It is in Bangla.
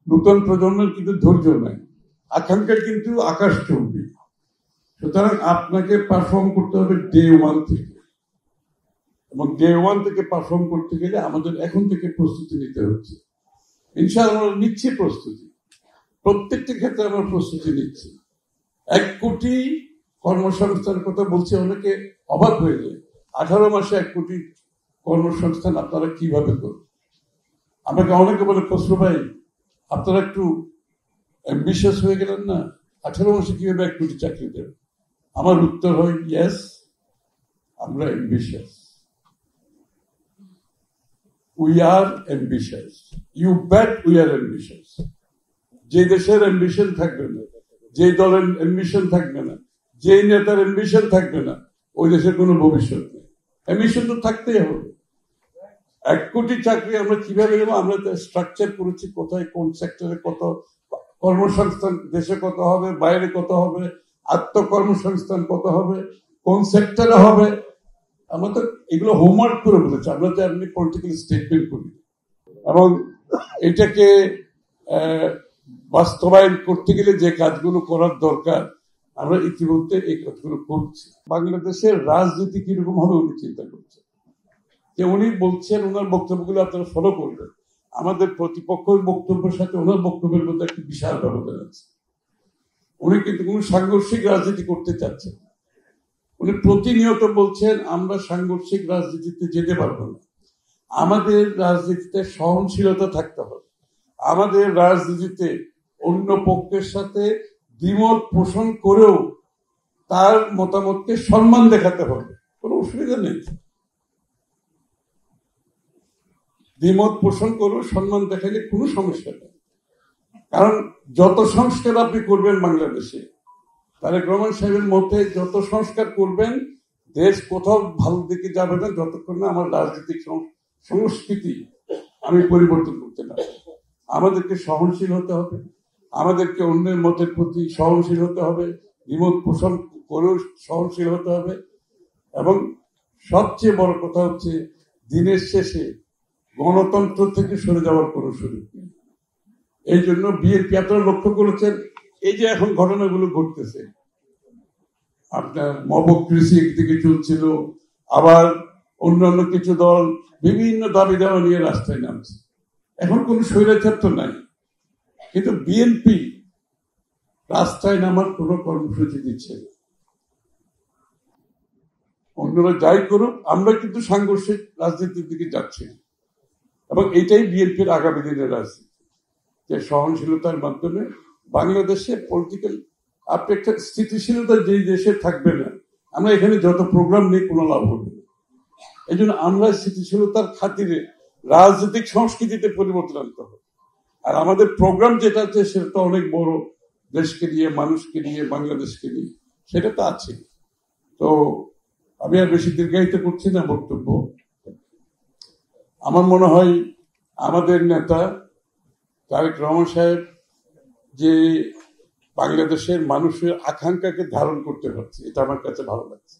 নতুন প্রজন্মের কিন্তু ধৈর্য নাই, আকাঙ্ক্ষা কিন্তু আকাশ চুম্বি। সুতরাং আপনাকে পারফর্ম করতে হবে ডে ওয়ান থেকে, এবং ডে ওয়ান থেকে পারফর্ম করতে গেলে আমাদের এখন থেকে প্রস্তুতি নিতে হচ্ছে। ইনশাআল্লাহ আমরা নিচ্ছি প্রস্তুতি, প্রত্যেকটি ক্ষেত্রে আমরা প্রস্তুতি নিচ্ছি। 1 কোটি কর্মসংস্থানের কথা বলছে, অনেকে অবাক হয়ে যায়। 18 মাসে 1 কোটি কর্মসংস্থান আপনারা কিভাবে করবেন? আমাকে অনেকে বলে, খসরু ভাই আপনারা একটু অ্যাম্বিশিয়াস হয়ে গেলেন না, 18 মাসে কিভাবে 1 কোটি চাকরি দেবেন? আমার উত্তর হয়, ইয়েস, আমরা ambitious, we are ambitious, you but we are ambitious. যে দেশের অ্যাম্বিশন থাকবে না, যে দলের অ্যাম্বিশন থাকবে না, যে নেতার অ্যাম্বিশন থাকবে না, ওই দেশের কোনো ভবিষ্যৎ নেই। অ্যাম্বিশন তো থাকতেই হবে। 1 কোটি চাকরি আমরা কিভাবে দেবো? আমরা স্ট্রাকচার করেছি, কোথায় কোন সেক্টরে কত কর্মসংস্থান, দেশে কত হবে, বাইরে কত হবে, আত্মকর্মসংস্থান কত হবে, কোন সেক্টরে হবে। আমরা তো এগুলো হোমওয়ার্ক করে বলেছি, আমরা তো এমনি পলিটিক্যাল স্টেটমেন্ট করি। এবং এটাকে বাস্তবায়ন করতে গেলে যে কাজগুলো করার দরকার, আমরা ইতিমধ্যে এই কাজগুলো করছি। বাংলাদেশের রাজনীতি কিরকম হবে উনি চিন্তা করছেন, যে উনি বলছেন ওনার বক্তব্যগুলো আপনারা ফলো করবেন। আমাদের প্রতিপক্ষের বক্তব্যের সাথে ওনার বক্তব্যের মধ্যে একটি বিশাল ব্যবধান আছে। উনি কিন্তু কোন সাংঘর্ষিক রাজনীতি করতে চাচ্ছেন। উনি প্রতিনিয়ত বলছেন আমরা সাংঘর্ষিক রাজনীতিতে যেতে পারবো না, আমাদের রাজনীতিতে সহনশীলতা থাকতে হবে, আমাদের রাজনীতিতে অন্য পক্ষের সাথে দ্বিমত পোষণ করেও তার মতামতকে সম্মান দেখাতে হবে, কোনো অসুবিধা নেই। দ্বিমত পোষণ করেও সম্মান দেখালে কোনো সমস্যা নেই। কারণ যত সংস্কার আপনি করবেন বাংলাদেশে, তারেক রহমান সাহেবের মতে যত সংস্কার করবেন, দেশ কোথাও ভালো দিকে যাবে না যতক্ষণ না আমার রাজনৈতিক সংস্কৃতি আমি পরিবর্তন করতে না। আমাদেরকে সহনশীল হতে হবে, আমাদেরকে অন্যের মতের প্রতি সহনশীল হতে হবে, দ্বিমত পোষণ করেও সহনশীল হতে হবে। এবং সবচেয়ে বড় কথা হচ্ছে, দিনের শেষে গণতন্ত্র থেকে সরে যাওয়ার কোনো সুযোগ নেই। এই জন্য বিএনপি, আপনারা লক্ষ্য করেছেন, এই যে এখন ঘটনাগুলো ঘটতেছে, আপনার মবক্রেসি একদিকে চলছিল, আবার অন্যান্য কিছু দল বিভিন্ন দাবি দেওয়া নিয়ে রাস্তায় নামছে। এখন কোন স্বৈরাচার তো নাই, কিন্তু বিএনপি রাস্তায় নামার কোন কর্মসূচি দিচ্ছে না। অন্যরা যাই করুক, আমরা কিন্তু সাংঘর্ষিক রাজনীতির দিকে যাচ্ছি, এবং এটাই বিএনপির আগামী দিনের রাজনীতি, যে সহনশীলতার মাধ্যমে বাংলাদেশে পলিটিক্যাল আপনি একটা স্থিতিশীলতা যেই দেশে থাকবে না, আমরা এখানে যত প্রোগ্রাম নেই কোনো লাভ হবে না। এই জন্য আমরা স্থিতিশীলতার খাতিরে রাজনৈতিক সংস্কৃতিতে পরিবর্তন আনতে হবে। আর আমাদের প্রোগ্রাম যেটা আছে সেটা তো অনেক বড়, দেশকে নিয়ে, মানুষকে নিয়ে, বাংলাদেশকে নিয়ে, সেটা তো আছে। তো আমি আর বেশি দীর্ঘায়িত করছি না বক্তব্য। আমার মনে হয় আমাদের নেতা তারেক রহমান সাহেব যে বাংলাদেশের মানুষের আকাঙ্ক্ষাকে ধারণ করতে পারছে, এটা আমার কাছে ভালো লাগছে।